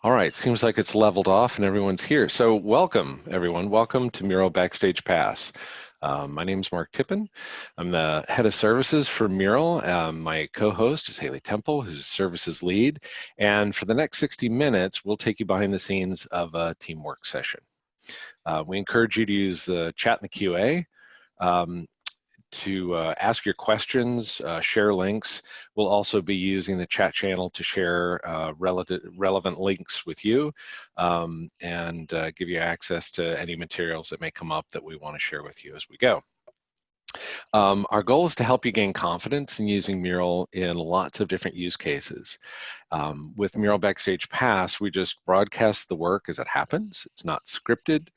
All right, seems like it's leveled off and everyone's here. So welcome, everyone. Welcome to MURAL Backstage Pass. My name is Mark Tippin. I'm the head of services for MURAL. My co-host is Haley Temple, who's services lead. And for the next 60 minutes, we'll take you behind the scenes of a teamwork session. We encourage you to use the chat in the QA. To ask your questions, share links. We'll also be using the chat channel to share relevant links with you and give you access to any materials that may come up that we want to share with you as we go. Our goal is to help you gain confidence in using MURAL in lots of different use cases. With MURAL Backstage Pass, we just broadcast the work as it happens. It's not scripted.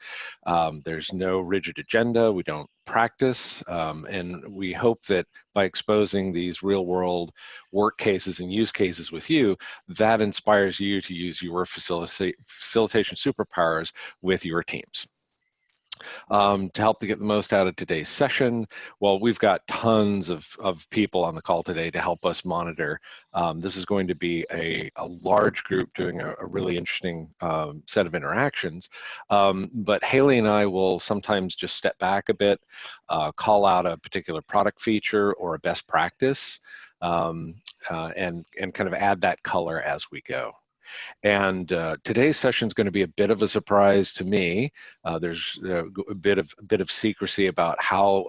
There's no rigid agenda. We don't practice. And we hope that by exposing these real-world work cases and use cases with you, that inspires you to use your facilitation superpowers with your teams. To help to get the most out of today's session, well, we've got tons of people on the call today to help us monitor. This is going to be a large group doing a really interesting set of interactions. But Haley and I will sometimes just step back a bit, call out a particular product feature or a best practice, and kind of add that color as we go. And today's session is going to be a bit of a surprise to me. There's a bit of secrecy about how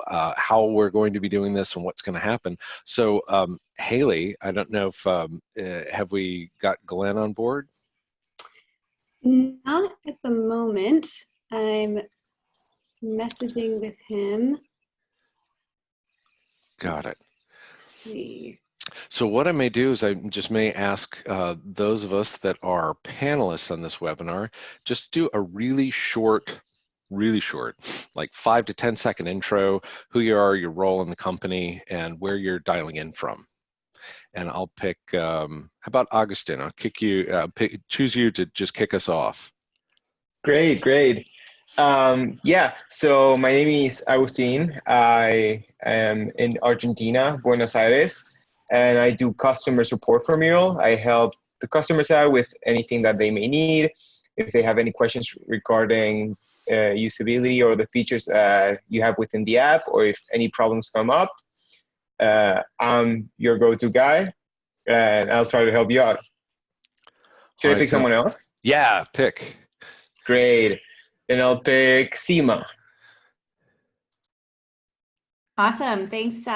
we're going to be doing this and what's going to happen. So Haley, I don't know if have we got Glenn on board? Not at the moment. I'm messaging with him. Got it. Let's see. So what I may do is I just may ask those of us that are panelists on this webinar, just do a really short, like 5 to 10 second intro, who you are, your role in the company, and where you're dialing in from. And I'll pick, how about Augustin? I'll choose you to just kick us off. Great. Yeah, so my name is Agustin. I am in Argentina, Buenos Aires, and I do customer support for MURAL. I help the customers out with anything that they may need. If they have any questions regarding usability or the features you have within the app, or if any problems come up, I'm your go-to guy, and I'll try to help you out. Should I pick someone else? Yeah, pick. Great. Then I'll pick Seema. Awesome. Thanks,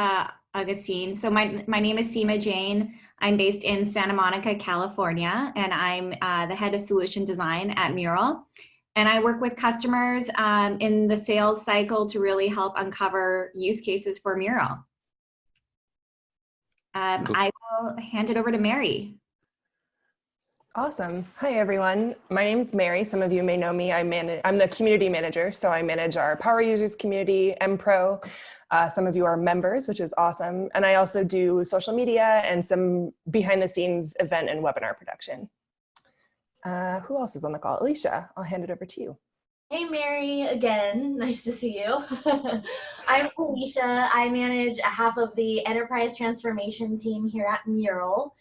Augustine. So my name is Seema Jain. I'm based in Santa Monica, California, and I'm the head of solution design at MURAL. And I work with customers in the sales cycle to really help uncover use cases for MURAL. Cool. I will hand it over to Mary. Awesome. Hi, everyone. My name is Mary. Some of you may know me. I'm the community manager, so I manage our power users community, MPro. Some of you are members, which is awesome. And I also do social media and some behind the scenes event and webinar production. Who else is on the call? Alicia, I'll hand it over to you. Hey, Mary, again. Nice to see you. I'm Alicia. I manage half of the enterprise transformation team here at MURAL.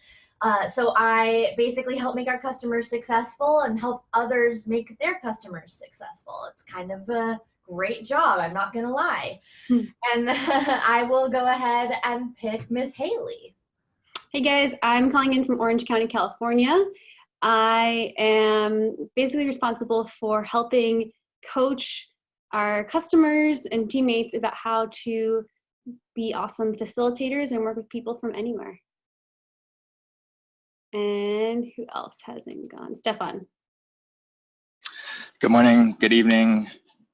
So I basically help make our customers successful and help others make their customers successful. It's kind of a great job, I'm not gonna lie. And I will go ahead and pick Miss Haley. Hey guys, I'm calling in from Orange County, California. I am basically responsible for helping coach our customers and teammates about how to be awesome facilitators and work with people from anywhere. And who else hasn't gone? Stefan. Good morning, good evening,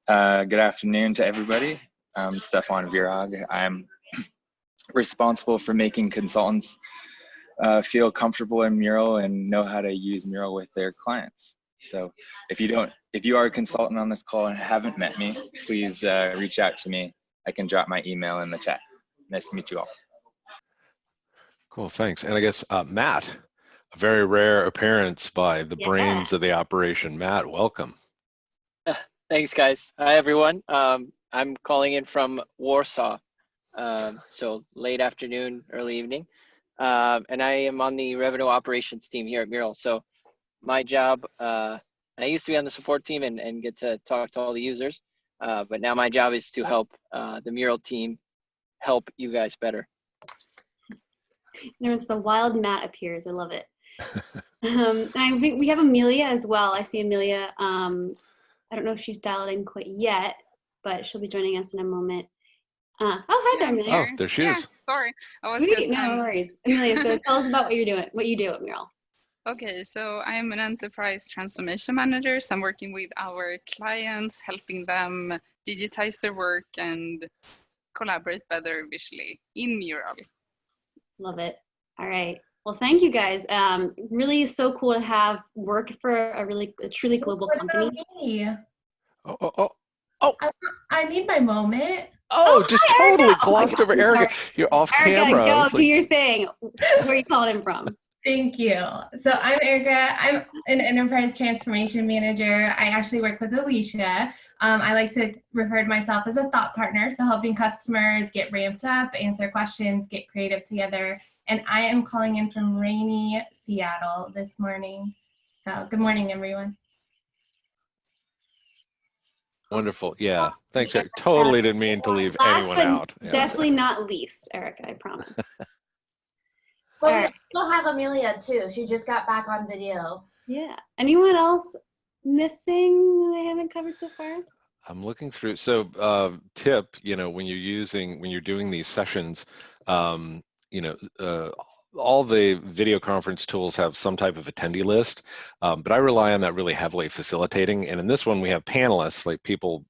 good afternoon to everybody. I'm Stefan Virag. I'm responsible for making consultants feel comfortable in MURAL and know how to use MURAL with their clients. So if you are a consultant on this call and haven't met me, please reach out to me. I can drop my email in the chat. Nice to meet you all. Cool, thanks. And I guess Matt, a very rare appearance by the brains of the operation. Matt, welcome. Thanks, guys. Hi, everyone. I'm calling in from Warsaw, so late afternoon, early evening. And I am on the revenue operations team here at MURAL. So my job, and I used to be on the support team and get to talk to all the users, but now my job is to help the Mural team help you guys better. There's the wild Matt appears. I love it. And I think we have Emilia as well. I see Emilia. I don't know if she's dialed in quite yet, but she'll be joining us in a moment. Oh, hi there, Emilia. Oh, there she is. Sorry, I was Sweet, just no worries. Emilia, so tell us about what you're doing, what you do at Mural. okay. So I'm an enterprise transformation manager. So I'm working with our clients, helping them digitize their work and collaborate better visually in Mural. Love it. All right. Well, thank you guys. Really so cool to have work for a truly global company. What about me? Oh, I need my moment. just hi, totally Erica. Oh my glossed God, over I'm Erica. sorry. You're off Erica, camera. go do your thing. Where are you calling in from? Thank you. So I'm Erica. I'm an enterprise transformation manager. I actually work with Alicia. I like to refer to myself as a thought partner, so helping customers get ramped up, answer questions, get creative together. And I am calling in from rainy Seattle this morning. So good morning, everyone. Wonderful. Yeah. Thanks, Eric. Totally didn't mean to leave Last anyone but out. Yeah. definitely not least, Erica, I promise. Well, All right. we also have Emilia too. She just got back on video. Yeah. Anyone else missing I haven't covered so far? I'm looking through. So tip, when you're doing these sessions, all the video conference tools have some type of attendee list, but I rely on that really heavily facilitating. And in this one, we have panelists, like people,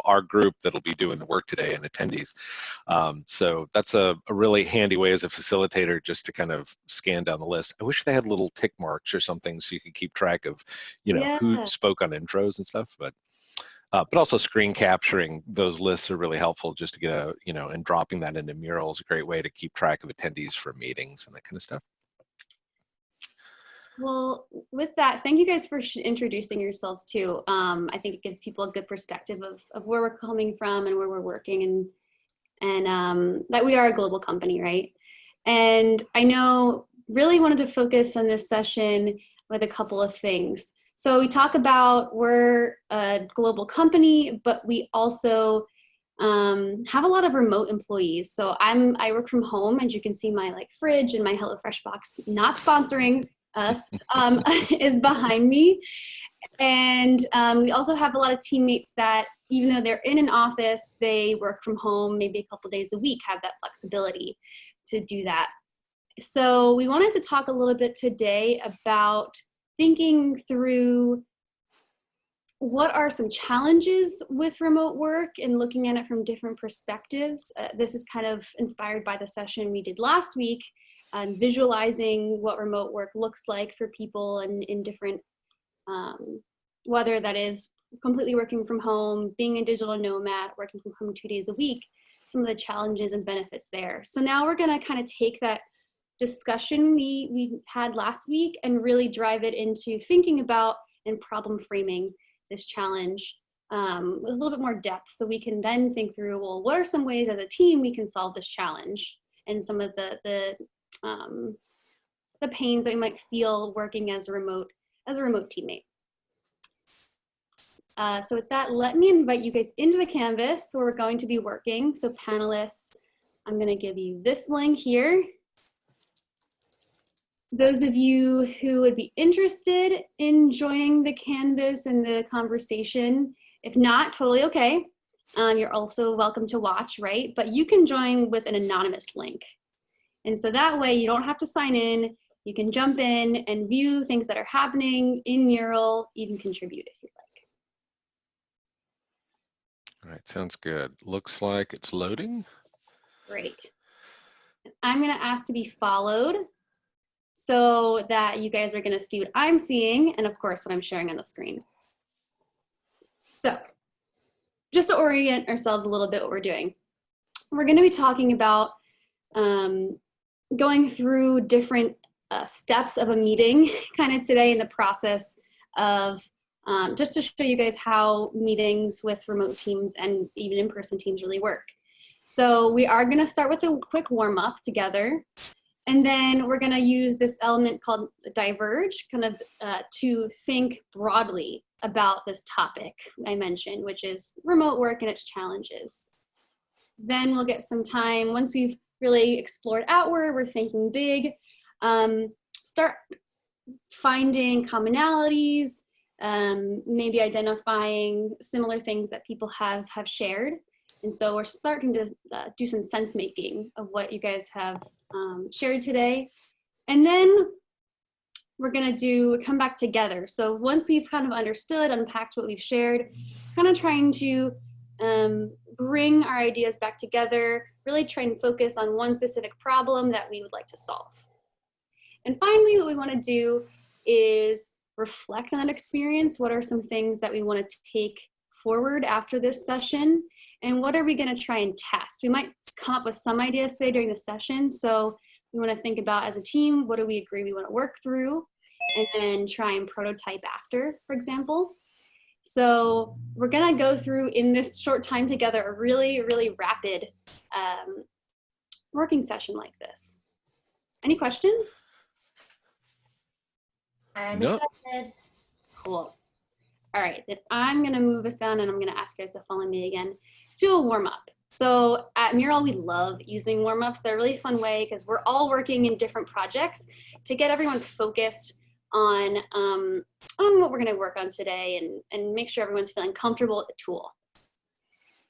our group that'll be doing the work today and attendees. So that's a really handy way as a facilitator just to kind of scan down the list. I wish they had little tick marks or something so you could keep track of, who spoke on intros and stuff, but also screen capturing those lists are really helpful just to get and dropping that into Mural is a great way to keep track of attendees for meetings and that kind of stuff. Well, with that, thank you guys for introducing yourselves too. I think it gives people a good perspective of where we're coming from and where we're working and that we are a global company, right? And I know really wanted to focus on this session with a couple of things. So we talk about we're a global company, but we also have a lot of remote employees. So I work from home, as you can see my fridge and my HelloFresh box, not sponsoring us, is behind me. And we also have a lot of teammates that even though they're in an office, they work from home maybe a couple days a week, have that flexibility to do that. So we wanted to talk a little bit today about thinking through what are some challenges with remote work and looking at it from different perspectives. This is kind of inspired by the session we did last week on visualizing what remote work looks like for people and in different, whether that is completely working from home, being a digital nomad, working from home 2 days a week, some of the challenges and benefits there. So now we're gonna kind of take that discussion we had last week and really drive it into thinking about and problem framing this challenge with a little bit more depth, so we can then think through, well, what are some ways as a team we can solve this challenge and some of the pains that we might feel working as a remote teammate. So with that, let me invite you guys into the canvas where we're going to be working. So panelists, I'm going to give you this link here. Those of you who would be interested in joining the canvas and the conversation, if not, totally okay. You're also welcome to watch, right? But you can join with an anonymous link. And so that way you don't have to sign in. You can jump in and view things that are happening in Mural, even contribute if you'd like. All right, sounds good. Looks like it's loading. Great. I'm going to ask to be followed so that you guys are going to see what I'm seeing and, of course, what I'm sharing on the screen. So just to orient ourselves a little bit what we're doing, we're going to be talking about going through different steps of a meeting kind of today in the process of just to show you guys how meetings with remote teams and even in-person teams really work. So we are going to start with a quick warm-up together. And then we're going to use this element called diverge, kind of to think broadly about this topic I mentioned, which is remote work and its challenges. Then we'll get some time, once we've really explored outward, we're thinking big, start finding commonalities, maybe identifying similar things that people have shared. And so we're starting to do some sense making of what you guys have shared today. And then we're gonna come back together. So once we've kind of understood, unpacked what we've shared, kind of trying to bring our ideas back together, really try and focus on one specific problem that we would like to solve. And finally, what we want to do is reflect on that experience. What are some things that we want to take forward after this session? And what are we going to try and test? We might come up with some ideas today during the session. So we want to think about, as a team, what do we agree we want to work through? And then try and prototype after, for example. So we're going to go through, in this short time together, a really, really rapid working session like this. Any questions? I'm No. excited. Cool. All right, then I'm gonna move us down and I'm gonna ask you guys to follow me again to a warm-up. So at Mural, we love using warm-ups. They're a really fun way because we're all working in different projects to get everyone focused on what we're gonna work on today and make sure everyone's feeling comfortable with the tool.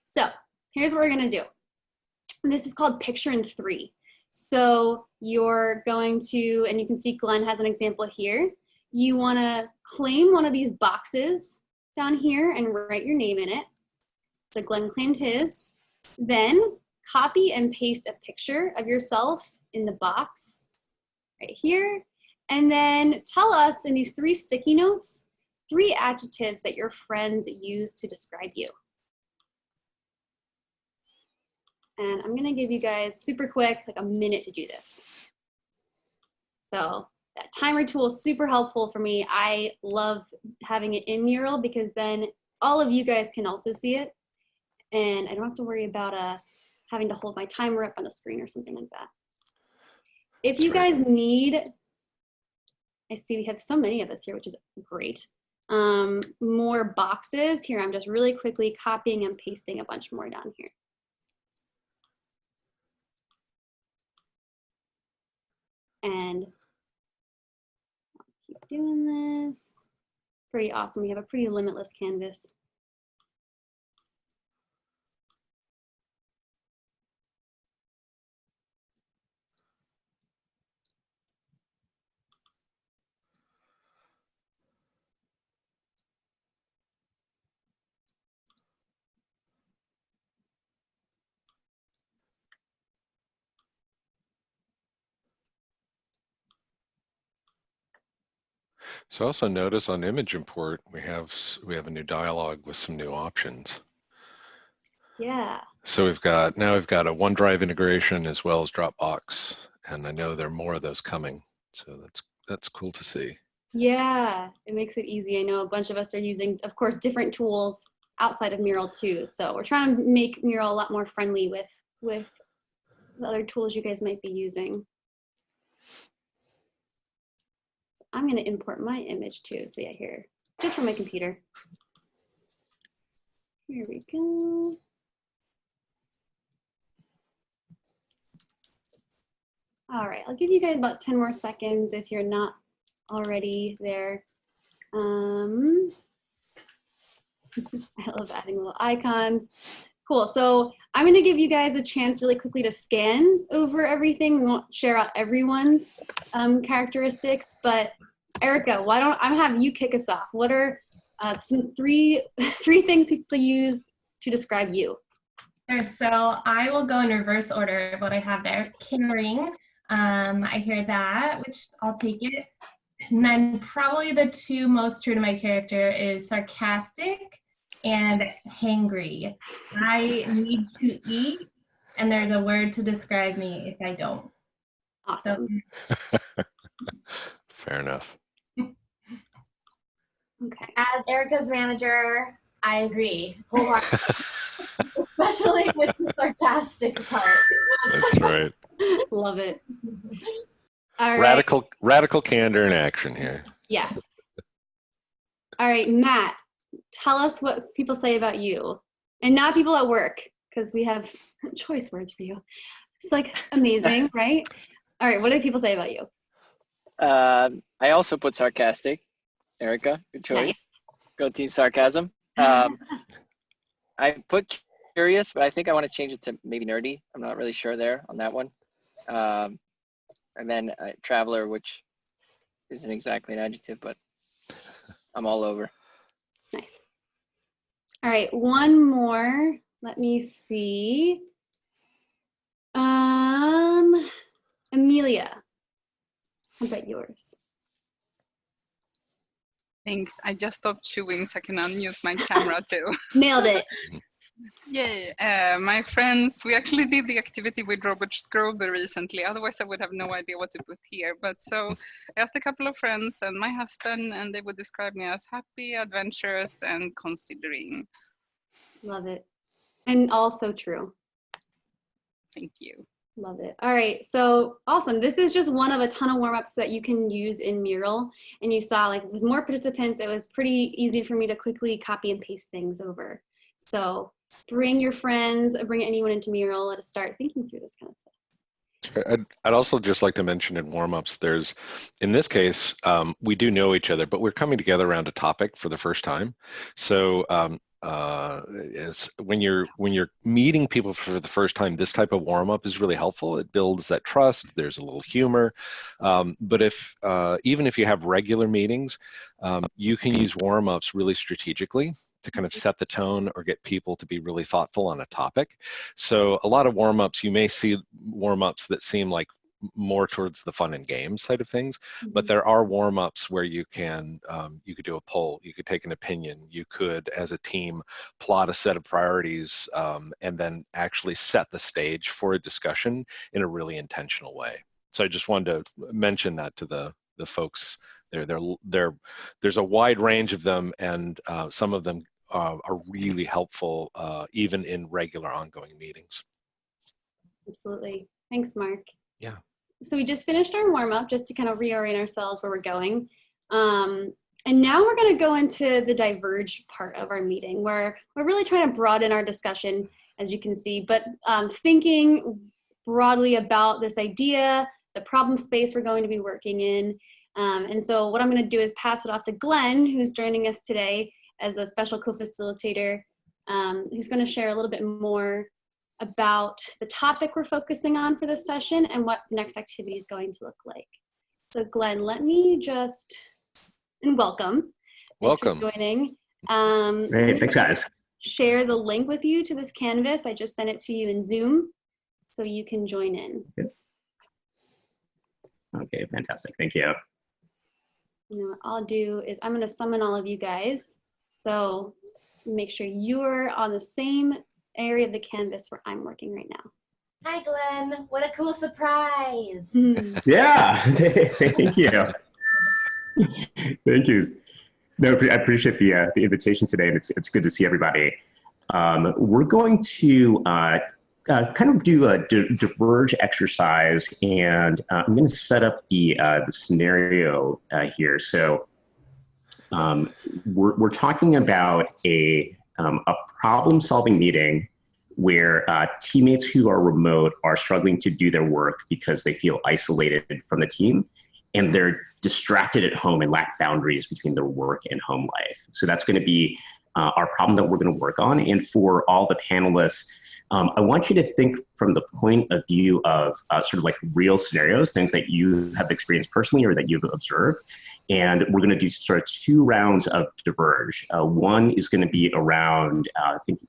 So here's what we're gonna do. This is called Picture in 3. So you're going to, and you can see Glenn has an example here. You want to claim one of these boxes down here and write your name in it. So Glenn claimed his. Then copy and paste a picture of yourself in the box right here. And then tell us in these 3 sticky notes, 3 adjectives that your friends use to describe you. And I'm gonna give you guys super quick, like a minute to do this. So that timer tool is super helpful for me. I love having it in Mural because then all of you guys can also see it. And I don't have to worry about having to hold my timer up on the screen or something like that. If you guys need, I see we have so many of us here, which is great. More boxes here. I'm just really quickly copying and pasting a bunch more down here. And I'll keep doing this. Pretty awesome. We have a pretty limitless canvas. So also notice on image import, we have a new dialog with some new options. Yeah. So we've got a OneDrive integration as well as Dropbox, and I know there are more of those coming. So that's cool to see. Yeah, it makes it easy. I know a bunch of us are using, of course, different tools outside of Mural too. So we're trying to make Mural a lot more friendly with the other tools you guys might be using. I'm going to import my image too. So yeah, here, just from my computer. Here we go. All right, I'll give you guys about 10 more seconds if you're not already there. I love adding little icons. Cool, so I'm gonna give you guys a chance really quickly to scan over everything. We won't share out everyone's characteristics, but Erica, why don't I have you kick us off? What are some three things people use to describe you? Sure, so I will go in reverse order of what I have there. Caring, I hear that, which I'll take it. And then probably the 2 most true to my character is sarcastic and hangry. I need to eat, and there's a word to describe me if I don't. Awesome. So, Fair enough. Okay. As Erica's manager, I agree wholeheartedly, especially with the sarcastic part. That's right. Love it. All right. Radical candor in action here. Yes. All right, Matt, tell us what people say about you, and not people at work, because we have choice words for you. It's like amazing, right? All right, what do people say about you? I also put sarcastic. Erica, good choice. Nice. Go team sarcasm. I put curious, but I think I want to change it to maybe nerdy. I'm not really sure there on that one. And then traveler, which isn't exactly an adjective, but I'm all over. Nice. All right, one more. Let me see. Emilia, how about yours? Thanks. I just stopped chewing so I can unmute my camera too. Nailed it. Yay. My friends, we actually did the activity with Robert Scrober recently. Otherwise, I would have no idea what to put here. But so I asked a couple of friends and my husband, and they would describe me as happy, adventurous, and considering. Love it. And also true. Thank you. Love it. All right, so awesome. This is just one of a ton of warm-ups that you can use in Mural. And you saw, like, with more participants, it was pretty easy for me to quickly copy and paste things over. So bring your friends, bring anyone into Mural. Let us start thinking through this kind of stuff. I'd also just like to mention in warm-ups, there's, in this case, we do know each other, but we're coming together around a topic for the first time. So is when you're meeting people for the first time, this type of warm-up is really helpful. It builds that trust. There's a little humor. But if even if you have regular meetings, you can use warm-ups really strategically to kind of set the tone or get people to be really thoughtful on a topic. So a lot of warm-ups, you may see warm-ups that seem like more towards the fun and games side of things, but there are warm-ups where you can you could do a poll, you could take an opinion, you could as a team plot a set of priorities, and then actually set the stage for a discussion in a really intentional way. So I just wanted to mention that to the folks there. There's a wide range of them, and some of them are really helpful even in regular ongoing meetings. Absolutely. Thanks, Mark. Yeah. So we just finished our warm-up just to kind of reorient ourselves where we're going. And now we're going to go into the diverge part of our meeting, where we're really trying to broaden our discussion, as you can see, but thinking broadly about this idea, the problem space we're going to be working in. And so what I'm going to do is pass it off to Glenn, who's joining us today as a special co-facilitator. He's going to share a little bit more about the topic we're focusing on for this session and what next activity is going to look like. So Glenn, let me just, and welcome. Welcome. Thanks for joining. Great, thanks guys. Share the link with you to this canvas. I just sent it to you in Zoom so you can join in. Okay, fantastic, thank you. And what I'll do is I'm gonna summon all of you guys. So make sure you're on the same area of the canvas where I'm working right now. Hi, Glenn. What a cool surprise. Yeah, thank you. Thank you. No, I appreciate the invitation today, and it's good to see everybody. We're going to kind of do a diverge exercise, and I'm going to set up the scenario here. So we're talking about a problem-solving meeting where teammates who are remote are struggling to do their work because they feel isolated from the team, and they're distracted at home and lack boundaries between their work and home life. So that's going to be our problem that we're going to work on. And for all the panelists, I want you to think from the point of view of sort of like real scenarios, things that you have experienced personally or that you've observed. And we're going to do sort of 2 rounds of diverge. One is going to be around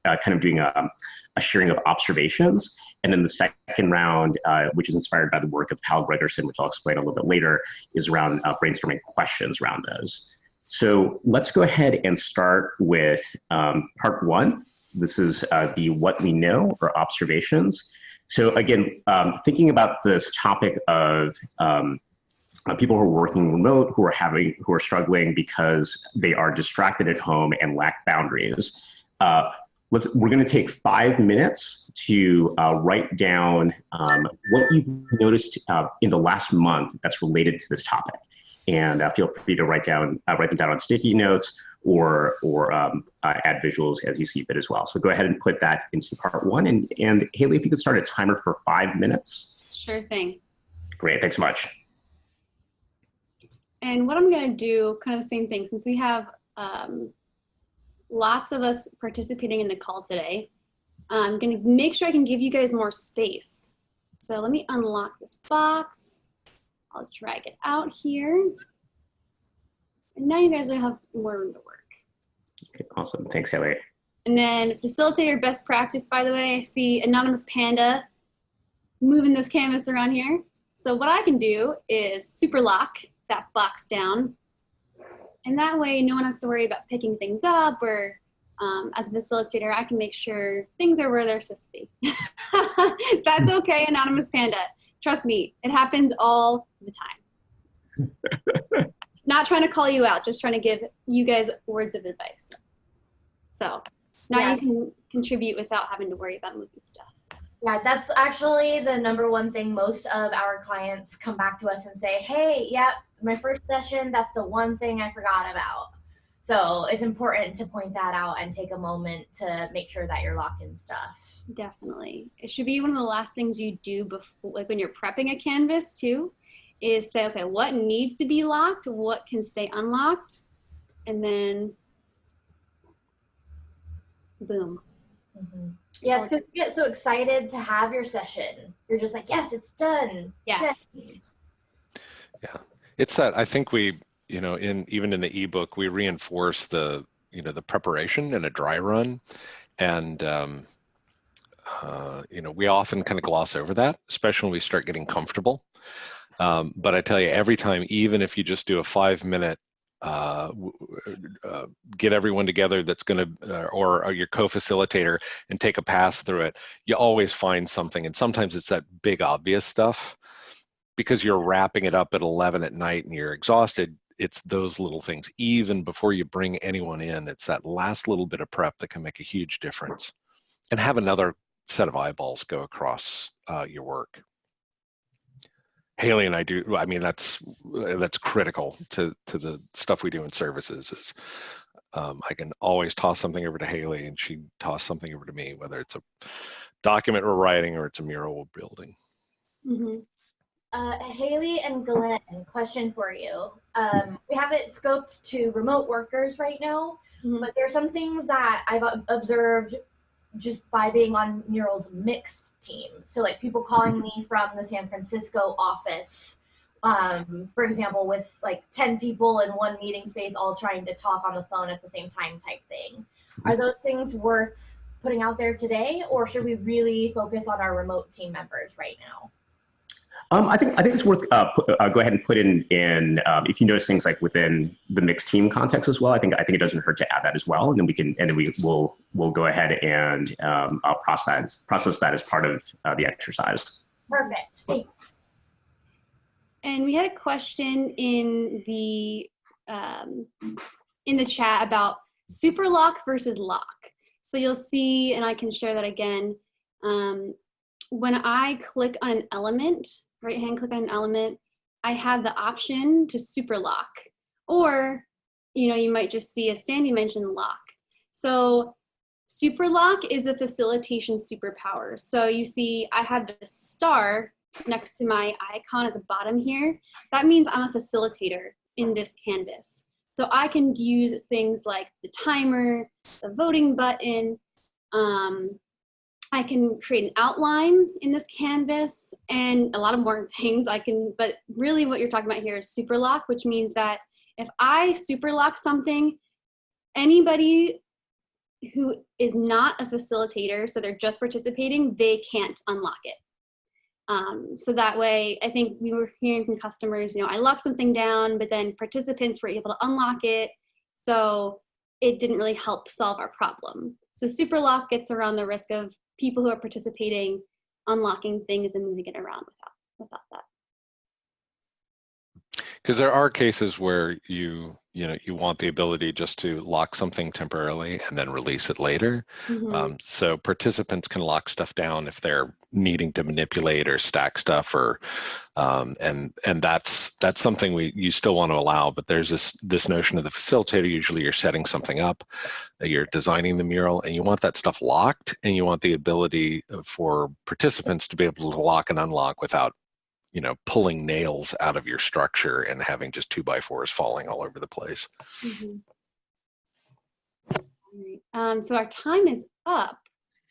kind of doing a sharing of observations. And then the second round, which is inspired by the work of Hal Gregerson, which I'll explain a little bit later, is around brainstorming questions around those. So let's go ahead and start with part 1. This is the what we know, or observations. So again, thinking about this topic of people who are working remote, who are struggling because they are distracted at home and lack boundaries. we're going to take 5 minutes to write down what you've noticed in the last month that's related to this topic. And feel free to write them down on sticky notes or add visuals as you see fit as well. So go ahead and put that into part one. And Haley, if you could start a timer for 5 minutes. Sure thing. Great, thanks so much. And what I'm going to do, kind of the same thing, since we have lots of us participating in the call today, I'm going to make sure I can give you guys more space. So let me unlock this box. I'll drag it out here. And now you guys will have more room to work. Okay, awesome. Thanks, Haley. And then facilitator best practice, by the way, I see Anonymous Panda moving this canvas around here. So what I can do is super lock that box down. And that way no one has to worry about picking things up, or as a facilitator, I can make sure things are where they're supposed to be. That's okay, Anonymous Panda. Trust me, it happens all the time. Not trying to call you out, just trying to give you guys words of advice. So now you can contribute without having to worry about moving stuff. Yeah, that's actually the #1 thing most of our clients come back to us and say, hey, yep, my first session, that's the one thing I forgot about. So it's important to point that out and take a moment to make sure that you're locking stuff. Definitely. It should be one of the last things you do before, like when you're prepping a canvas too, is say, okay, what needs to be locked? What can stay unlocked? And then boom. Mm-hmm. Yeah, it's because you get so excited to have your session. You're just like, yes, it's done. Yes. Yeah, it's that, I think we, you know, even in the ebook, we reinforce the, you know, the preparation and a dry run. And, you know, we often kind of gloss over that, especially when we start getting comfortable. But I tell you, every time, even if you just do a 5-minute, get everyone together that's going to, or your co-facilitator, and take a pass through it, you always find something. And sometimes it's that big obvious stuff, because you're wrapping it up at 11 at night and you're exhausted. It's those little things, even before you bring anyone in. It's that last little bit of prep that can make a huge difference, and have another set of eyeballs go across your work. Haley and I do, I mean, that's critical to the stuff we do in services. Is I can always toss something over to Haley and she toss something over to me, whether it's a document we're writing or it's a mural we're building. Mm-hmm. Haley and Glenn, question for you. We have it scoped to remote workers right now, but there are some things that I've observed just by being on Mural's mixed team. So like people calling me from the San Francisco office, for example, with like 10 people in one meeting space all trying to talk on the phone at the same time type thing. Are those things worth putting out there today, or should we really focus on our remote team members right now? I think it's worth go ahead and put in if you notice things like within the mixed team context as well. I think it doesn't hurt to add that as well, and then we'll go ahead and process that as part of the exercise. Perfect. Thanks. And we had a question in the chat about super lock versus lock. So you'll see, and I can share that again. When I click on an element, right-hand click on an element, I have the option to super lock, or, you know, you might just see, as Sandy mentioned, lock. So super lock is a facilitation superpower. So you see I have the star next to my icon at the bottom here. That means I'm a facilitator in this canvas. So I can use things like the timer, the voting button, I can create an outline in this canvas, and a lot of more things I can, but really what you're talking about here is super lock, which means that if I super lock something, anybody who is not a facilitator, so they're just participating, they can't unlock it. So that way, I think we were hearing from customers, you know, I locked something down, but then participants were able to unlock it. So it didn't really help solve our problem. So super lock gets around the risk of people who are participating unlocking things and moving it around without that. Because there are cases where you want the ability just to lock something temporarily and then release it later. So participants can lock stuff down if they're needing to manipulate or stack stuff, or and that's something you still want to allow. But there's this notion of the facilitator. Usually, you're setting something up, you're designing the mural, and you want that stuff locked, and you want the ability for participants to be able to lock and unlock without pulling nails out of your structure and having just 2x4s falling all over the place. So our time is up.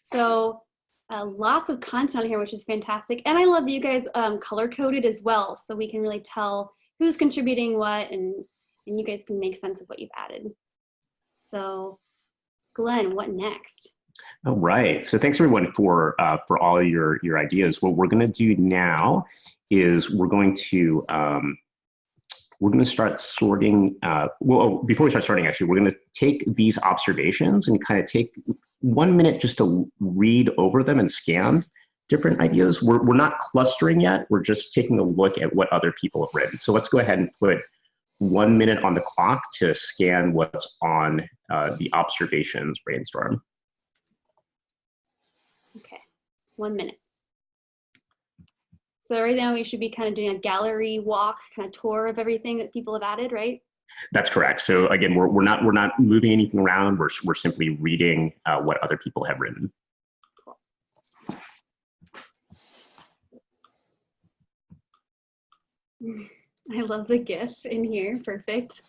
So lots of content on here, which is fantastic. And I love that you guys color coded as well, so we can really tell who's contributing what, and you guys can make sense of what you've added. So Glenn, what next? All right. So thanks everyone for all your ideas. What we're going to do now is we're going to start sorting. Well, before we start sorting, actually, we're going to take these observations and kind of take 1 minute just to read over them and scan different ideas. We're not clustering yet. We're just taking a look at what other people have written. So let's go ahead and put 1 minute on the clock to scan what's on the observations brainstorm. Okay, 1 minute. So right now we should be kind of doing a gallery walk, kind of tour of everything that people have added, right? That's correct. So again, we're not moving anything around. We're simply reading what other people have written. Cool. I love the GIF in here. Perfect.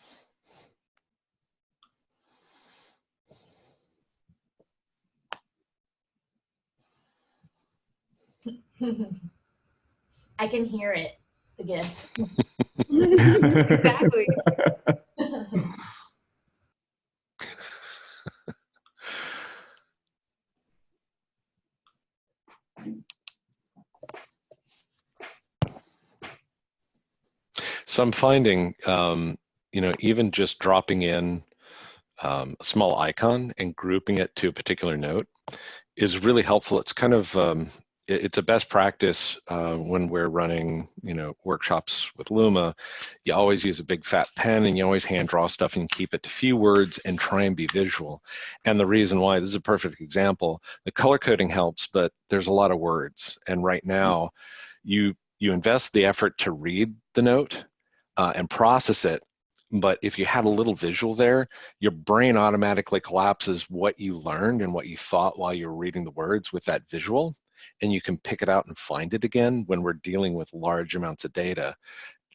I can hear it, the GIF. Exactly. So I'm finding, even just dropping in a small icon and grouping it to a particular note is really helpful. It's kind of, it's a best practice when we're running, workshops with Luma. You always use a big fat pen, and you always hand draw stuff and keep it to few words and try and be visual. And the reason why, this is a perfect example, the color coding helps, but there's a lot of words. And right now, you invest the effort to read the note and process it. But if you had a little visual there, your brain automatically collapses what you learned and what you thought while you were reading the words with that visual, and you can pick it out and find it again. When we're dealing with large amounts of data,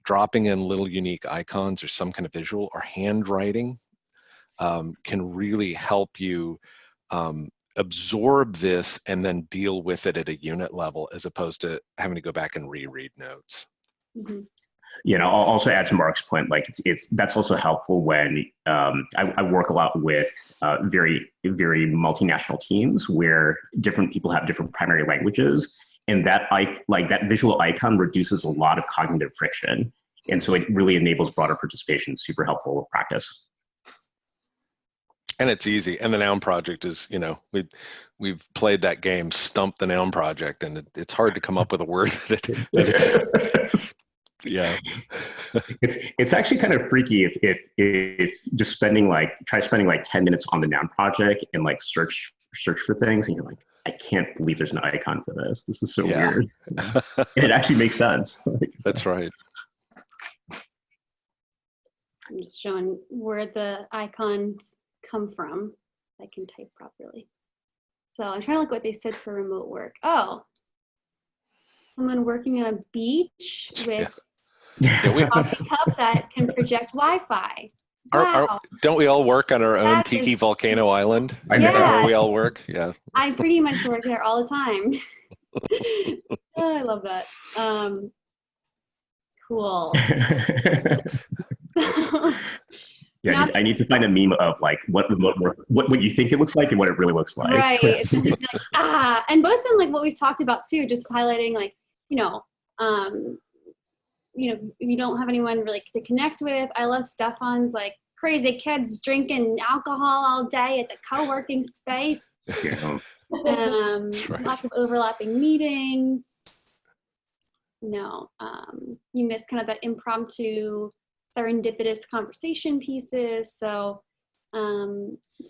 dropping in little unique icons or some kind of visual or handwriting can really help you absorb this and then deal with it at a unit level, as opposed to having to go back and reread notes. Mm-hmm. I'll also add to Mark's point, like that's also helpful when I work a lot with very, very multinational teams where different people have different primary languages, and that visual icon reduces a lot of cognitive friction, and so it really enables broader participation. Super helpful practice. And it's easy. And the Noun Project is, we've played that game, Stump the Noun Project, and it's hard to come up with a word that it yeah. It's actually kind of freaky if just try spending like 10 minutes on the Noun Project and like search for things, and you're like, I can't believe there's an icon for this. This is so weird. And it actually makes sense. That's right. I'm just showing where the icons come from. I can type properly. So I'm trying to look what they said for remote work. Oh, someone working on a beach with a coffee cup that can project Wi-Fi. Wow. Don't we all work on our own Tiki Volcano Island? Yeah. Is that where we all work? Yeah. I pretty much work there all the time. Oh, I love that. Cool. Yeah, I need to find a meme of like what you think it looks like and what it really looks like. Right. It's just like, and both in like what we've talked about too, just highlighting like, you don't have anyone really to connect with. I love Stefan's like crazy kids drinking alcohol all day at the co-working space. Yeah. Right. Lots of overlapping meetings. you miss kind of that impromptu, serendipitous conversation pieces. So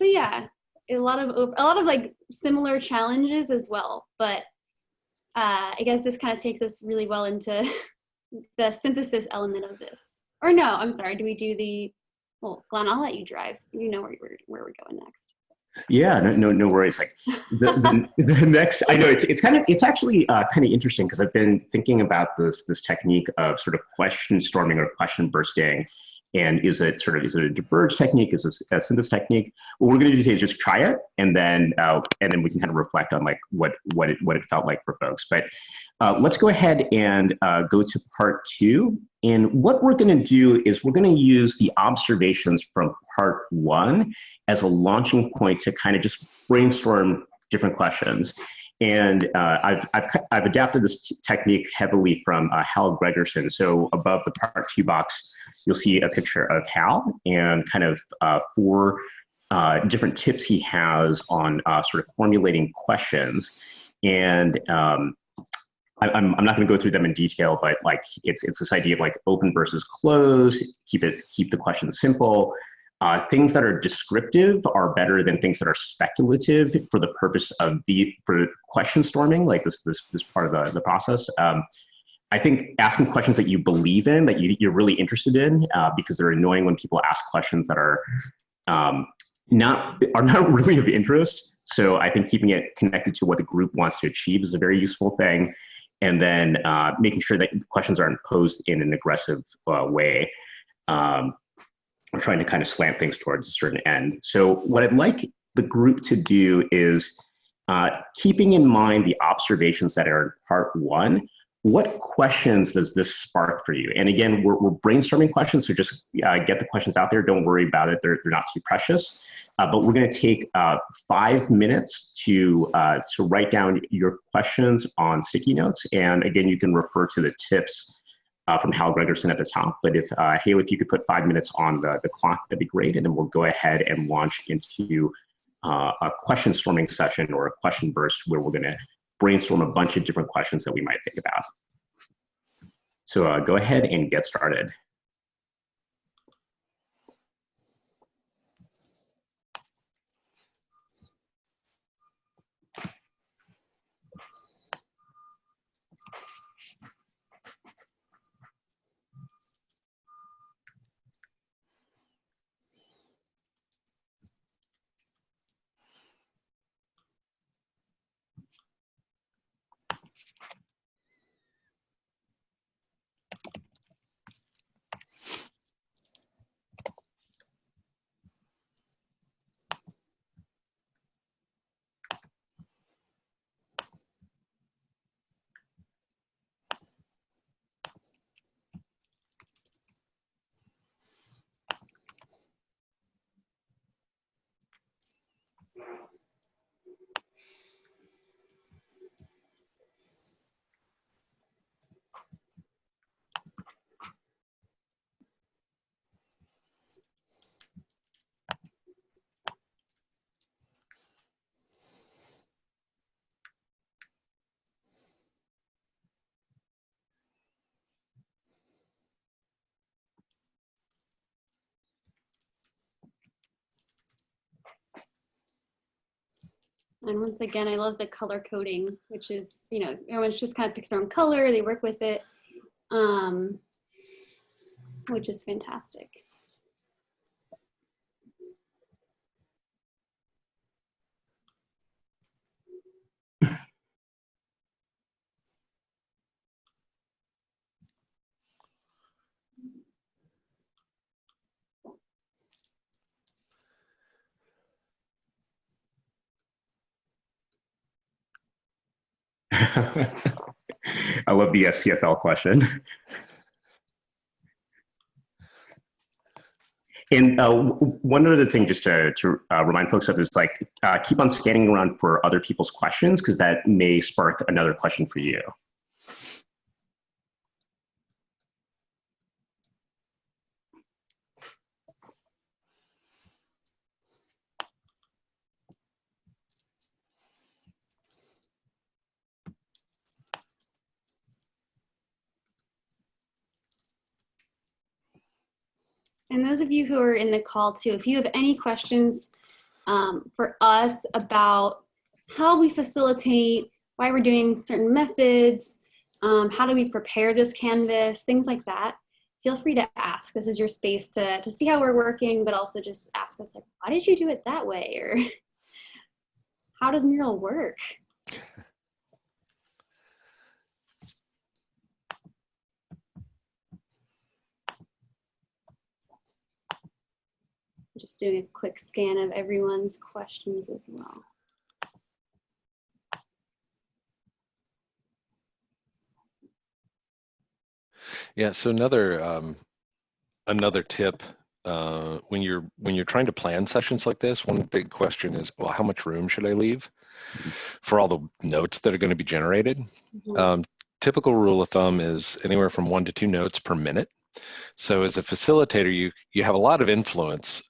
yeah, a lot of like similar challenges as well. But I guess this kind of takes us really well into the synthesis element of this. Or no, I'm sorry. Do we do well, Glenn, I'll let you drive. You know where we're going next. Yeah, no worries. Like the next, I know it's actually kind of interesting because I've been thinking about this technique of sort of question storming or question bursting. And is it a diverge technique? Is it a synthesis technique? What we're going to do today is just try it, and then we can kind of reflect on like what it felt like for folks. But let's go ahead and go to part 2. And what we're going to do is we're going to use the observations from part 1 as a launching point to kind of just brainstorm different questions. And I've adapted this technique heavily from Hal Gregerson. So above the part 2 box, you'll see a picture of Hal and kind of 4 different tips he has on sort of formulating questions. And I'm not going to go through them in detail, but like it's this idea of like open versus close, keep the question simple. Things that are descriptive are better than things that are speculative for the purpose of for question storming, like this part of the process. I think asking questions that you believe in, that you're really interested in, because they're annoying when people ask questions that are not really of interest. So I think keeping it connected to what the group wants to achieve is a very useful thing. And then making sure that questions aren't posed in an aggressive way. We're trying to kind of slant things towards a certain end. So what I'd like the group to do is keeping in mind the observations that are in part 1, what questions does this spark for you? And again, we're brainstorming questions, so just get the questions out there. Don't worry about it. They're not too precious. But we're going to take 5 minutes to write down your questions on sticky notes. And again, you can refer to the tips from Hal Gregerson at the top. But if Haley, if you could put 5 minutes on the clock, that'd be great. And then we'll go ahead and launch into a question storming session or a question burst where we're going to brainstorm a bunch of different questions that we might think about. So go ahead and get started. And once again, I love the color coding, which is, everyone's just kind of picks their own color, they work with it, which is fantastic. I love the CFL question. And one other thing just to remind folks of is like, keep on scanning around for other people's questions, because that may spark another question for you. And those of you who are in the call too, if you have any questions for us about how we facilitate, why we're doing certain methods, how do we prepare this canvas, things like that, feel free to ask. This is your space to see how we're working, but also just ask us, like, why did you do it that way? Or how does Mural work? Just doing a quick scan of everyone's questions as well. Yeah, so another tip, when you're trying to plan sessions like this, one big question is, well, how much room should I leave for all the notes that are going to be generated? Mm-hmm. Typical rule of thumb is anywhere from 1 to 2 notes per minute. So as a facilitator, you have a lot of influence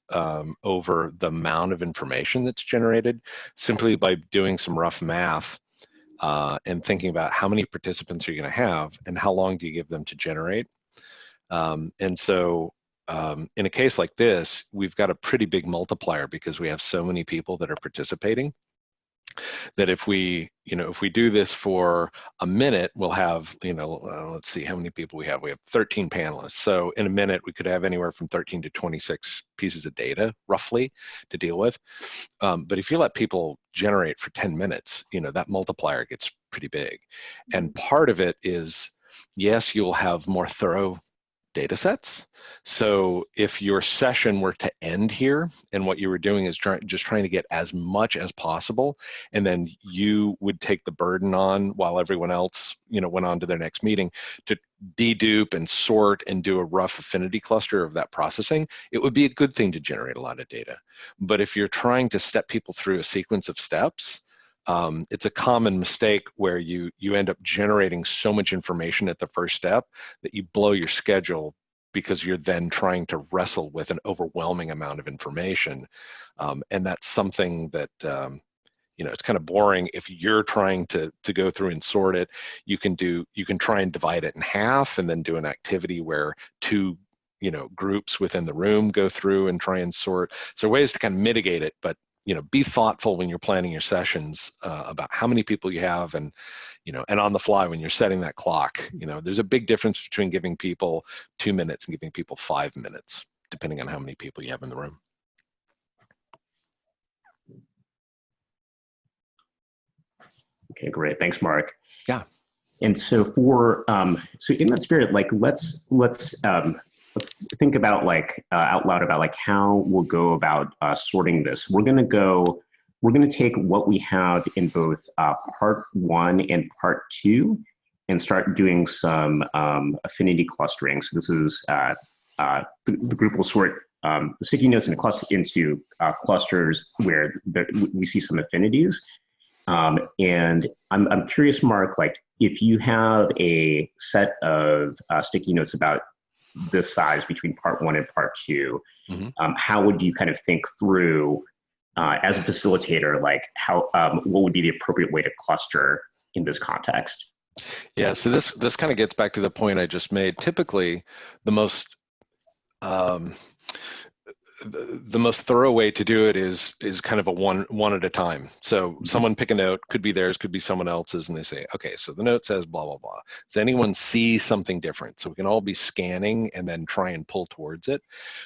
over the amount of information that's generated simply by doing some rough math and thinking about how many participants are you going to have and how long do you give them to generate. And so in a case like this, we've got a pretty big multiplier because we have so many people that are participating, that if we do this for a minute, we'll have, let's see how many people we have. We have 13 panelists. So in a minute, we could have anywhere from 13 to 26 pieces of data, roughly, to deal with. But if you let people generate for 10 minutes, that multiplier gets pretty big. And part of it is, yes, you'll have more thorough data sets. So if your session were to end here and what you were doing is just trying to get as much as possible, and then you would take the burden on while everyone else went on to their next meeting to dedupe and sort and do a rough affinity cluster of that processing, it would be a good thing to generate a lot of data. But if you're trying to step people through a sequence of steps, it's a common mistake where you end up generating so much information at the first step that you blow your schedule because you're then trying to wrestle with an overwhelming amount of information. And that's something that, it's kind of boring. If you're trying to go through and sort it, you can try and divide it in half and then do an activity where 2 groups within the room go through and try and sort. So ways to kind of mitigate it, but be thoughtful when you're planning your sessions about how many people you have, and and on the fly when you're setting that clock. There's a big difference between giving people 2 minutes and giving people 5 minutes, depending on how many people you have in the room. Okay, great. Thanks, Mark. Yeah. And so so in that spirit, like let's think about out loud about how we'll go about sorting this. We're going to take what we have in both part 1 and part 2 and start doing some affinity clustering. So this is the group will sort the sticky notes into clusters where we see some affinities. And I'm curious, Mark, if you have a set of sticky notes about this size between part 1 and part 2, how would you kind of think through as a facilitator, what would be the appropriate way to cluster in this context? Yeah, so this kind of gets back to the point I just made. Typically, the most thorough way to do it is kind of a one at a time. So someone pick a note, could be theirs, could be someone else's, and they say, okay, so the note says blah, blah, blah. Does anyone see something different? So we can all be scanning and then try and pull towards it.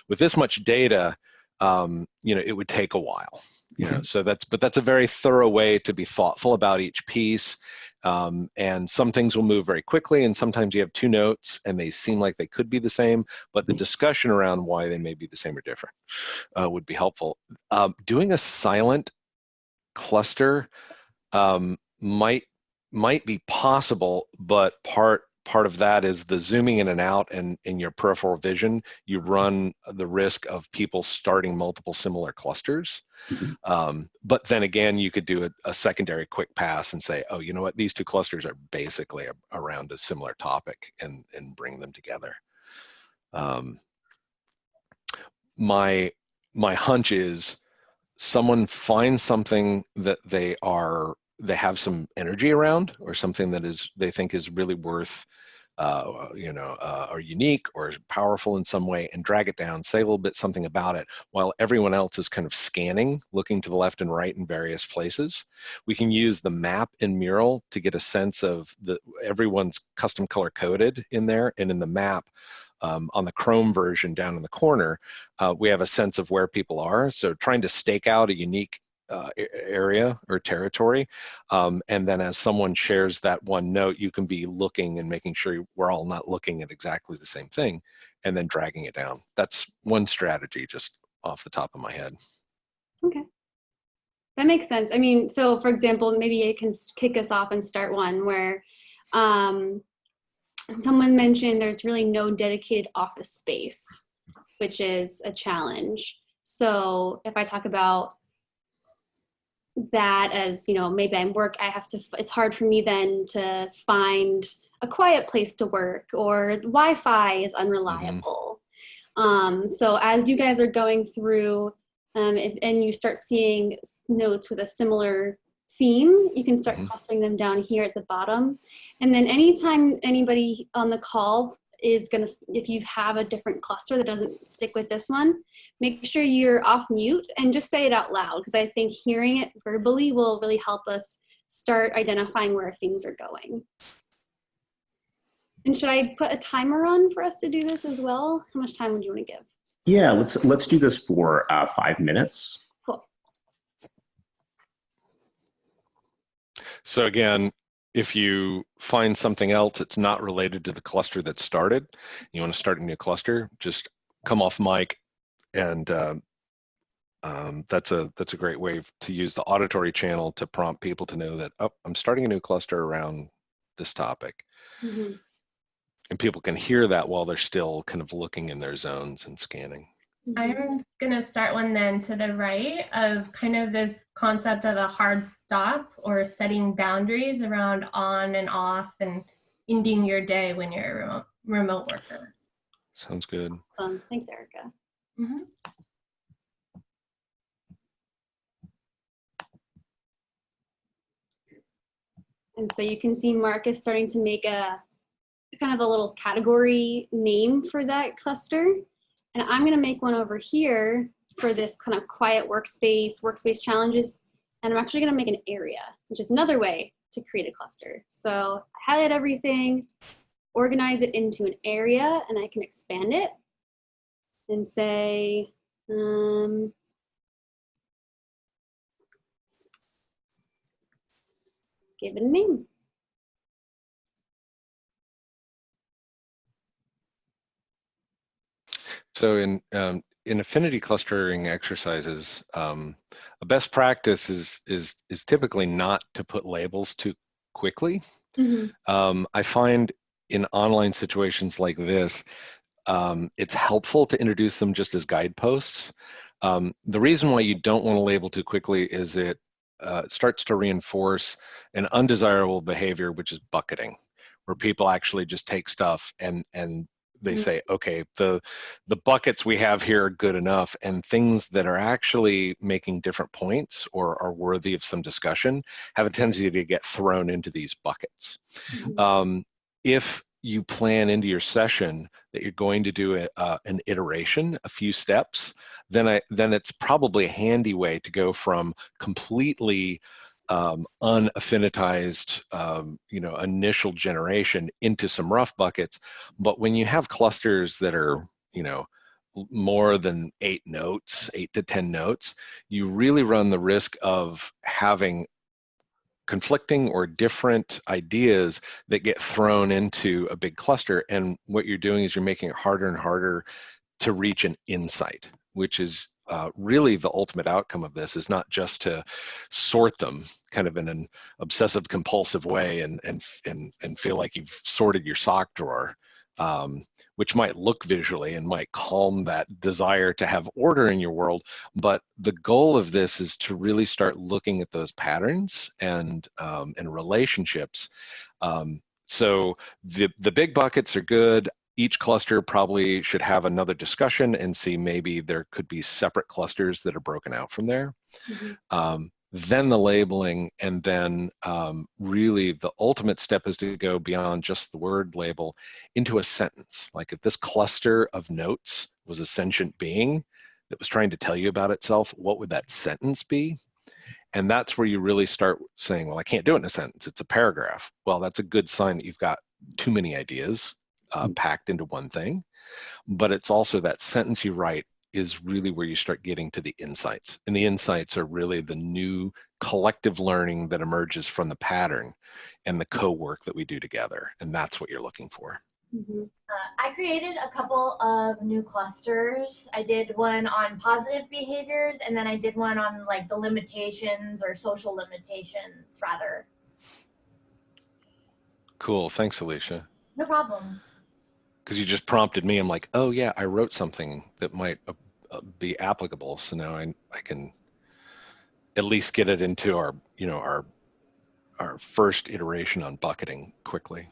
With this much data, it would take a while. So that's a very thorough way to be thoughtful about each piece. And some things will move very quickly, and sometimes you have 2 notes and they seem like they could be the same, but the discussion around why they may be the same or different would be helpful. Doing a silent cluster might be possible, but part of that is the zooming in and out, and in your peripheral vision, you run the risk of people starting multiple similar clusters. But then again, you could do a secondary quick pass and say, oh, you know what, these 2 clusters are basically around a similar topic, and bring them together. My hunch is someone finds something that they have some energy around, or something that they think is really worth are unique or powerful in some way, and drag it down, say a little bit something about it, while everyone else is kind of scanning, looking to the left and right in various places. We can use the map in Mural to get a sense of everyone's custom color coded in there, and in the map, on the Chrome version down in the corner, we have a sense of where people are. So trying to stake out a unique area or territory, and then as someone shares that one note, you can be looking and making sure we're all not looking at exactly the same thing, and then dragging it down. That's one strategy just off the top of my head. Okay, that makes sense. I mean, so for example, maybe it can kick us off and start one where someone mentioned there's really no dedicated office space, which is a challenge. So if I talk about that as, maybe I'm it's hard for me then to find a quiet place to work, or the Wi-Fi is unreliable. So as you guys are going through and you start seeing notes with a similar theme, you can start clustering them down here at the bottom. And then anytime anybody on the call is going to, if you have a different cluster that doesn't stick with this one, make sure you're off mute and just say it out loud, because I think hearing it verbally will really help us start identifying where things are going. And should I put a timer on for us to do this as well? How much time would you want to give? Yeah, let's do this for 5 minutes. Cool. So again, if you find something else that's not related to the cluster that started, you want to start a new cluster, just come off mic, and that's a great way to use the auditory channel to prompt people to know that, oh, I'm starting a new cluster around this topic. And people can hear that while they're still kind of looking in their zones and scanning. I'm going to start one then to the right of kind of this concept of a hard stop, or setting boundaries around on and off and ending your day when you're a remote worker. Sounds good. Awesome. Thanks, Erica. And so you can see Mark is starting to make a kind of a little category name for that cluster. And I'm going to make one over here for this kind of quiet workspace challenges. And I'm actually going to make an area, which is another way to create a cluster. So highlight everything, organize it into an area, and I can expand it and say, give it a name. So in affinity clustering exercises, a best practice is typically not to put labels too quickly. I find in online situations like this, it's helpful to introduce them just as guideposts. The reason why you don't want to label too quickly is it starts to reinforce an undesirable behavior, which is bucketing, where people actually just take stuff and they say, okay, the buckets we have here are good enough, and things that are actually making different points or are worthy of some discussion have a tendency to get thrown into these buckets. If you plan into your session that you're going to do an iteration, a few steps, then it's probably a handy way to go from completely unaffinitized, initial generation into some rough buckets. But when you have clusters that are, more than 8 to 10 notes, you really run the risk of having conflicting or different ideas that get thrown into a big cluster. And what you're doing is you're making it harder and harder to reach an insight, which is really the ultimate outcome of this, is not just to sort them kind of in an obsessive compulsive way and feel like you've sorted your sock drawer, which might look visually and might calm that desire to have order in your world. But the goal of this is to really start looking at those patterns and relationships. So the big buckets are good. Each cluster probably should have another discussion and see maybe there could be separate clusters that are broken out from there. then the labeling, and then really the ultimate step is to go beyond just the word label into a sentence. Like if this cluster of notes was a sentient being that was trying to tell you about itself, what would that sentence be? And that's where you really start saying, well, I can't do it in a sentence, it's a paragraph. Well, that's a good sign that you've got too many ideas packed into one thing. But it's also that sentence you write is really where you start getting to the insights. And the insights are really the new collective learning that emerges from the pattern and the co-work that we do together. And that's what you're looking for. Mm-hmm. I created a couple of new clusters. I did one on positive behaviors, and then I did one on like the limitations or social limitations rather. Cool, thanks, Alicia. No problem. Because you just prompted me. I'm like, oh yeah, I wrote something that might be applicable. So now I can at least get it into our, our first iteration on bucketing quickly.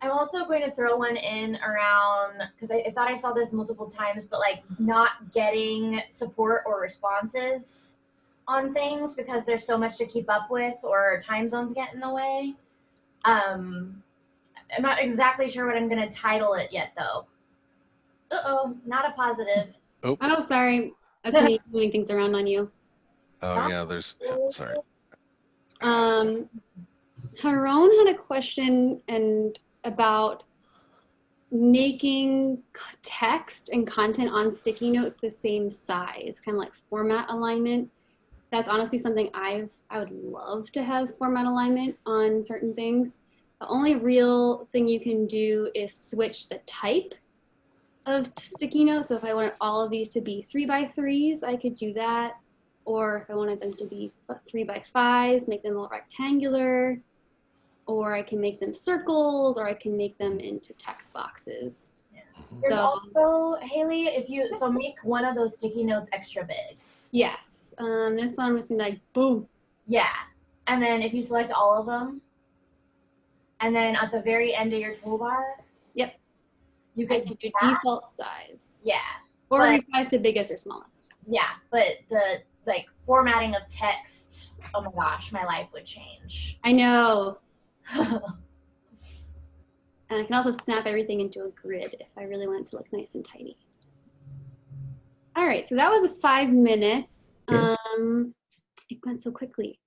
I'm also going to throw one in around, because I thought I saw this multiple times, but like not getting support or responses on things because there's so much to keep up with or time zones get in the way. I'm not exactly sure what I'm going to title it yet, though. Uh-oh, not a positive. Oh, sorry. That's me moving things around on you. Oh, yeah, sorry. Haron had a question about making text and content on sticky notes the same size, kind of like format alignment. That's honestly something I would love to have format alignment on certain things. The only real thing you can do is switch the type of sticky notes. So if I wanted all of these to be 3x3s, I could do that. Or if I wanted them to be 3x5s, make them all rectangular. Or I can make them circles, or I can make them into text boxes. Yeah. There's also, Haley, so make one of those sticky notes extra big. Yes. This one I'm just gonna be like, boom. Yeah. And then if you select all of them, and then at the very end of your toolbar, yep, you can do default size. Yeah. Or resize to biggest or smallest. Yeah, but the formatting of text, oh my gosh, my life would change. I know. And I can also snap everything into a grid if I really want it to look nice and tidy. All right, so that was 5 minutes. It went so quickly.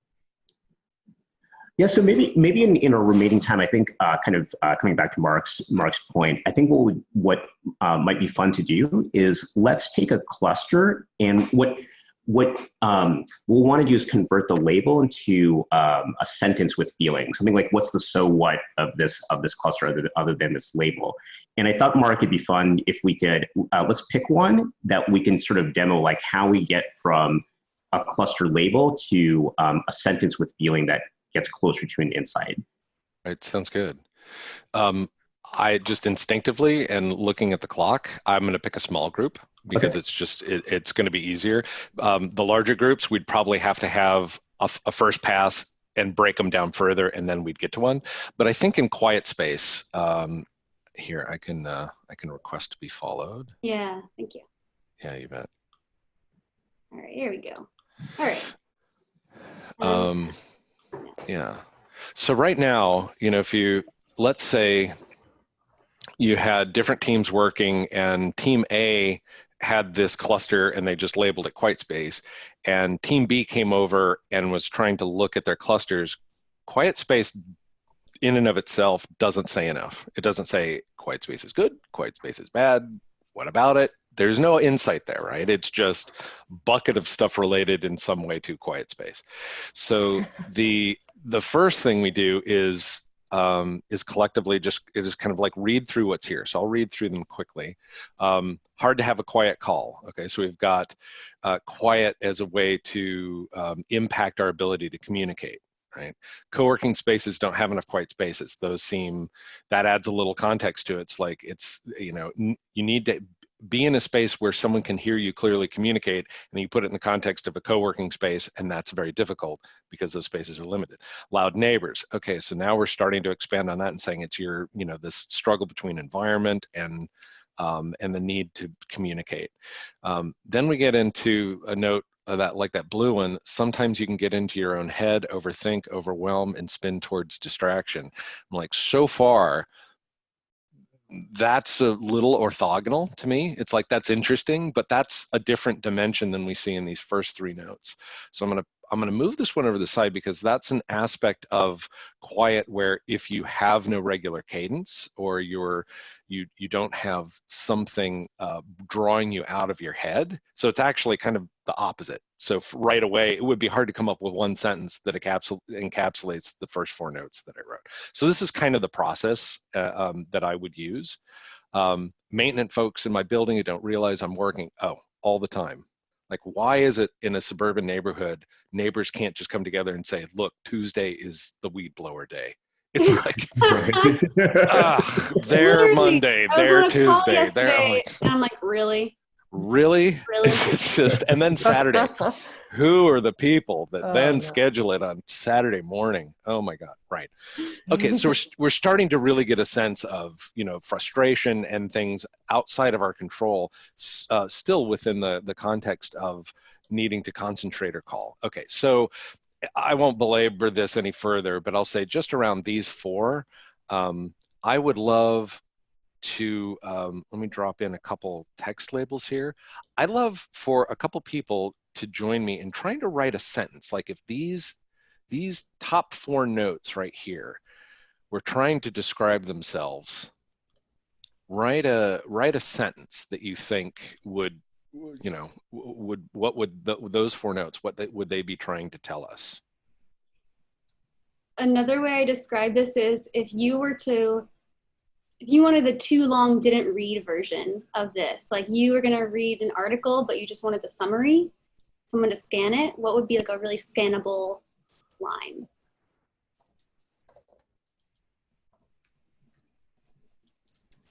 Yeah, so maybe in our remaining time, I think coming back to Mark's point, I think what might be fun to do is let's take a cluster, and what we'll want to do is convert the label into a sentence with feeling, something like what's the so what of this cluster other than this label. And I thought, Mark, it'd be fun if we could let's pick one that we can sort of demo, like how we get from a cluster label to a sentence with feeling that gets closer to an insight. Right, sounds good. I just instinctively, and looking at the clock, I'm going to pick a small group because it's going to be easier. The larger groups, we'd probably have to have a first pass and break them down further, and then we'd get to one. But I think in quiet space, here I can request to be followed. Yeah, thank you. Yeah, you bet. All right, here we go. All right. Yeah. So right now, let's say you had different teams working, and team A had this cluster and they just labeled it quiet space, and team B came over and was trying to look at their clusters. Quiet space in and of itself doesn't say enough. It doesn't say quiet space is good, quiet space is bad, what about it? There's no insight there, right? It's just bucket of stuff related in some way to quiet space. So the first thing we do is collectively just kind of like read through what's here. So I'll read through them quickly. Hard to have a quiet call. Okay, so we've got quiet as a way to impact our ability to communicate. Right, co-working spaces don't have enough quiet spaces. That adds a little context to it. It's like you need to be in a space where someone can hear you clearly communicate, and you put it in the context of a co-working space, and that's very difficult because those spaces are limited. Loud neighbors. Okay, so now we're starting to expand on that and saying it's this struggle between environment and the need to communicate. Then we get into a note like that blue one, sometimes you can get into your own head, overthink, overwhelm, and spin towards distraction. I'm like, so far, that's a little orthogonal to me. It's like, that's interesting, but that's a different dimension than we see in these first three notes. So I'm gonna move this one over the side, because that's an aspect of quiet where if you have no regular cadence, or you don't have something drawing you out of your head. So it's actually kind of the opposite. So right away, it would be hard to come up with one sentence that encapsulates the first four notes that I wrote. So this is kind of the process that I would use. Maintenance folks in my building who don't realize I'm working, all the time. Like, why is it in a suburban neighborhood, neighbors can't just come together and say, look, Tuesday is the weed blower day? It's like, they're Monday, they're Tuesday. They're like, and I'm like, really? Really? It's just, and then Saturday, who are the people that then no. schedule it on Saturday morning? Oh my God, right. Okay, so we're starting to really get a sense of, frustration and things outside of our control, still within the context of needing to concentrate or call. Okay, so I won't belabor this any further, but I'll say just around these four, I would love to, let me drop in a couple text labels here. I'd love for a couple people to join me in trying to write a sentence. Like, if these top four notes right here were trying to describe themselves, write a sentence that you think would, what would those four notes, would they be trying to tell us? Another way I describe this is, if you wanted the too long didn't read version of this, like you were gonna read an article, but you just wanted the summary, someone to scan it, what would be like a really scannable line?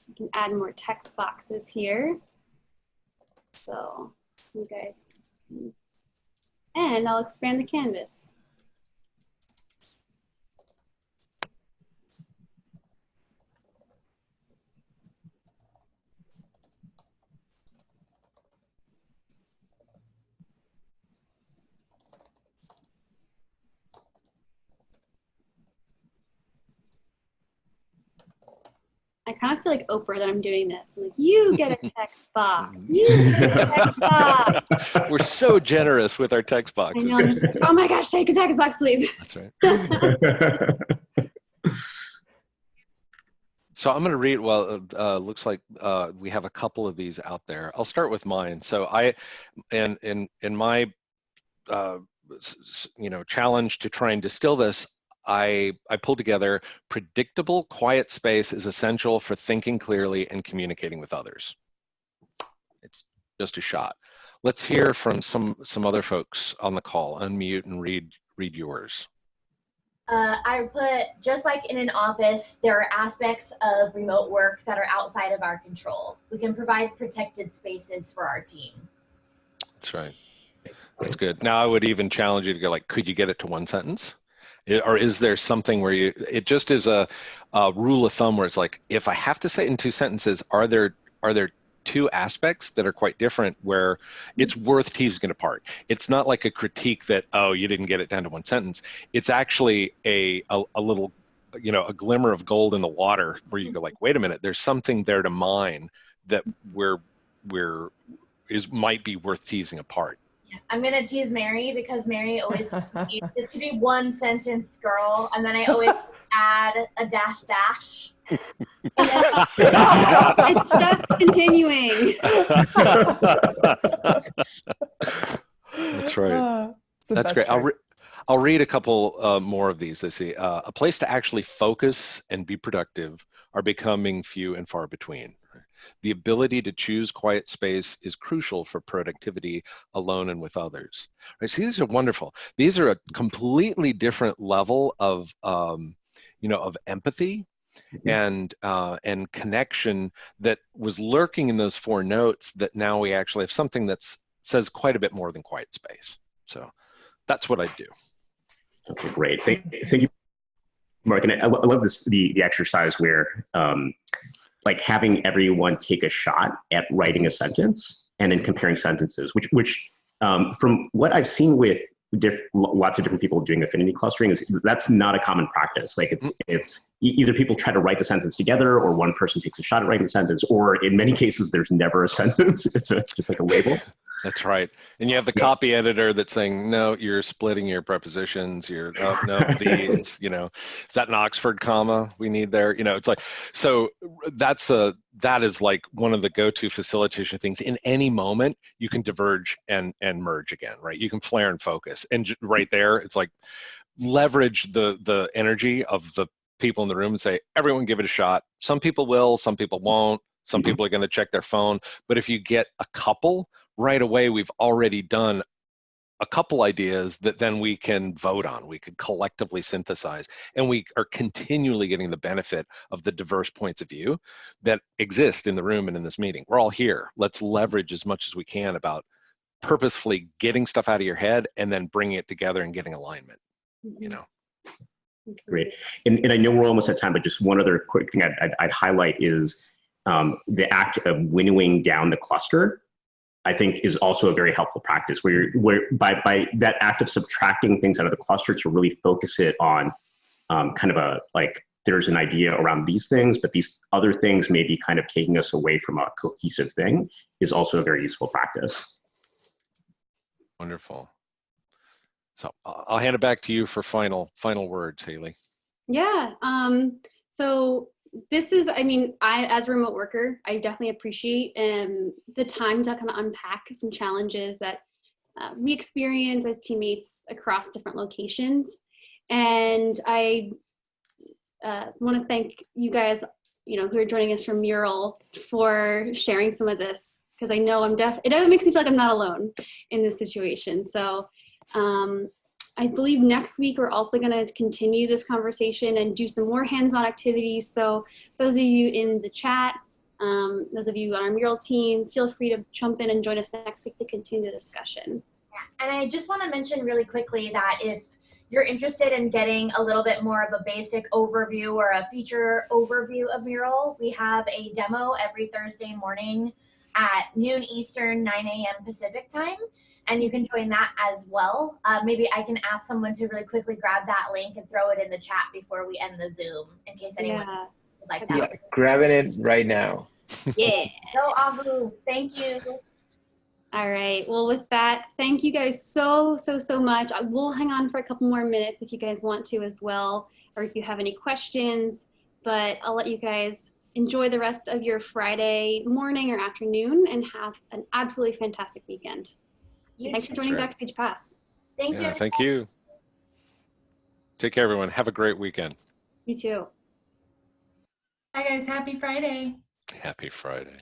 You can add more text boxes here. So you guys, and I'll expand the canvas. I kind of feel like Oprah that I'm doing this. I'm like, you get a text box. You get a text box. We're so generous with our text boxes. I know, I'm just like, oh my gosh, take a text box, please. That's right. So I'm going to read, looks like we have a couple of these out there. I'll start with mine. So in my, challenge to try and distill this, I pulled together: predictable quiet space is essential for thinking clearly and communicating with others. It's just a shot. Let's hear from some other folks on the call. Unmute and read yours. I put, just like in an office, there are aspects of remote work that are outside of our control. We can provide protected spaces for our team. That's right. That's good. Now I would even challenge you to go, like, could you get it to one sentence? Or is there something where it just is a rule of thumb where it's like, if I have to say it in two sentences, are there two aspects that are quite different where it's worth teasing it apart? It's not like a critique that, oh, you didn't get it down to one sentence. It's actually a little, a glimmer of gold in the water where you go, like, wait a minute, there's something there to mine that might be worth teasing apart. I'm gonna tease Mary, because Mary always this could be one sentence, girl, and then I always add a dash dash. It's just continuing. That's right. That's great. I'll read a couple more of these. I see. A place to actually focus and be productive are becoming few and far between. The ability to choose quiet space is crucial for productivity alone and with others. Right? See, these are wonderful. These are a completely different level of, of empathy and connection that was lurking in those four notes, that now we actually have something that says quite a bit more than quiet space. So that's what I do. Okay, great. Thank you, Mark. And I love this, the exercise where, like, having everyone take a shot at writing a sentence and then comparing sentences, which From what I've seen with lots of different people doing affinity clustering, is that's not a common practice. Like it's either people try to write the sentence together, or one person takes a shot at writing the sentence, or in many cases there's never a sentence. It's just like a label. That's right. And you have the copy editor that's saying, no, you're splitting your prepositions. You're, oh, no, it's, you know, is that an Oxford comma we need there? You know, it's like, so that is like one of the go-to facilitation things. In any moment, you can diverge and merge again, right? You can flare and focus. And right there, it's like leverage the energy of the people in the room and say, everyone give it a shot. Some people will, some people won't. Some people are going to check their phone. But if you get a couple, right away, we've already done a couple ideas that then we can vote on, we could collectively synthesize, and we are continually getting the benefit of the diverse points of view that exist in the room and in this meeting. We're all here. Let's leverage as much as we can about purposefully getting stuff out of your head and then bringing it together and getting alignment, you know. Great. And I know we're almost at time, but just one other quick thing I'd highlight is the act of winnowing down the cluster, I think, is also a very helpful practice where by that act of subtracting things out of the cluster to really focus it on kind of a, like, there's an idea around these things, but these other things may be kind of taking us away from a cohesive thing, is also a very useful practice. Wonderful. So I'll hand it back to you for final words, Haley. Yeah. So this is, I mean, as a remote worker, I definitely appreciate the time to kind of unpack some challenges that we experience as teammates across different locations. And I want to thank you guys, who are joining us from Mural, for sharing some of this, because I know it makes me feel like I'm not alone in this situation. So I believe next week we're also going to continue this conversation and do some more hands-on activities. So those of you in the chat, those of you on our Mural team, feel free to jump in and join us next week to continue the discussion. Yeah. And I just want to mention really quickly that if you're interested in getting a little bit more of a basic overview or a feature overview of Mural, we have a demo every Thursday morning at noon Eastern, 9 a.m. Pacific time. And you can join that as well. Maybe I can ask someone to really quickly grab that link and throw it in the chat before we end the Zoom, in case anyone would like that. Yeah, grabbing it right now. Yeah. Go August. Thank you. All right. Well, with that, thank you guys so much. I will hang on for a couple more minutes if you guys want to as well, or if you have any questions, but I'll let you guys enjoy the rest of your Friday morning or afternoon and have an absolutely fantastic weekend. Thanks for joining Backstage Pass. Thank you. Thank you. Take care, everyone. Have a great weekend. You too. Hi, guys. Happy Friday. Happy Friday.